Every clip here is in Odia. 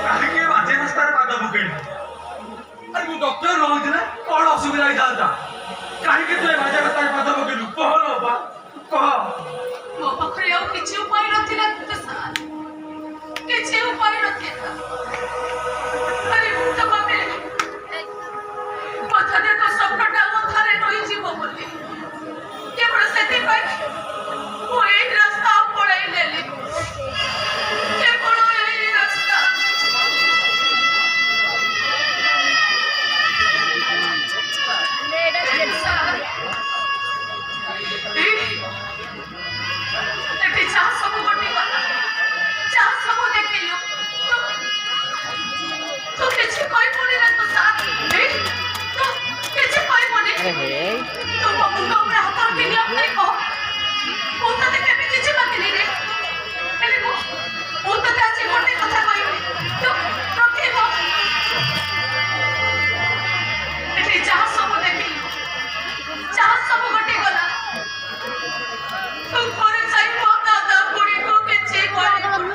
କାହିଁକି ବାଜେ ରାସ୍ତାରେ ପାଦ ପକେଇଲୁ? ଆରେ ମୁଁ ଡକ୍ଟର ନ ହେଇଥିଲେ କଣ ଅସୁବିଧା ହେଇଥାନ୍ତା? କାହିଁକି ତୁ ଏ ବାଜେ ରାସ୍ତାରେ ପାଦ ପକେଇଲୁ? କହ ବାପା, କହ। ମୋ ପାଖରେ ଆଉ କିଛି ଉପାୟ ନଥିଲା ସାର୍, କିଛି ଉପାୟ ନଥିଲା। ଆରେ ମୁଁ ତ ଭାବିଲି ବୋଧେ ତ ସ୍ୱପ୍ନଟା ଅନ୍ଧାରେ ରହିଯିବ ବୋଲି, କେବଳ ସେଥିପାଇଁ ମୁଁ ଏଇ ରାସ୍ତା ଆପଣେଇ ନେଲି, କେବଳ ଏଇ ରାସ୍ତା। ଏଠି ଯାହା ସବୁ ଘଟିଗଲା, ଯାହା ସବୁ ଦେଖିଲୁ, ତୁ କିଛି କହିବୁନି ନା? ତୁ ସାର୍ ତୁ କିଛି କହିବୁନି? ତୁ ମୋ ମୁଣ୍ଡ ଉପରେ ହାତ ରଖିଲି ଅପେଇ କହ, ମୁଁ ତତେ କେବେ କିଛି ମାଗିନି ରେ। ହେଲେ ମୁଁ ତତେ ଆଜି ଗୋଟେ କଥା କହିବି, ତୁ ରଖିବ। ଏଠି ଯାହା ସବୁ ଦେଖିଲୁ, ଯାହା ସବୁ ଘଟିଗଲା, ତୁ ଘରେ ଯାଇ ମୋ ଦାଦା ବୁଢ଼ୀକୁ କିଛି କହିବୁନି।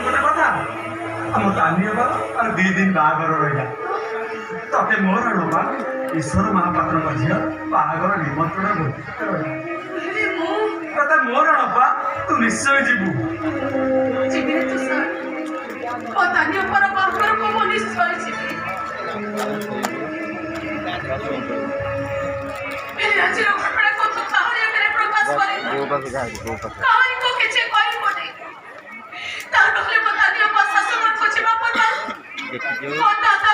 ଗୋଟେ କଥା, ଆମ କାନିଅ ବା ଆଉ 2 ଦିନ ବାହାଘର ରହିଲା। ତତେ ମୋର ନବା ଈଶ୍ୱର ମହାପାତ୍ରଙ୍କ ଝିଅ ବାହାଘର ନିମନ୍ତ୍ରଣ ଭୋଜି ତତେ ମୋର ନବା, ତୁ ନିଶ୍ଚୟ ଯିବୁ। ଯିବିନି ତୁ ସାର୍, ମୋ ଦାନିଅ ପର ବାହାଘରକୁ ମୁଁ ନିଶ୍ଚୟ ଯିବି। ଆଜିର ଘଟଣାକୁ ତୁ କାହାରି ଆଗରେ ପ୍ରକାଶ କରିବୁ, କାହାରିକୁ କିଛି କହିବୁନି। ତା ନହେଲେ ମୋ ଦାନିଅ ଶାଶୁଘରକୁ ଯିବା ପୂର୍ବରୁ ମୋ ଦାଦା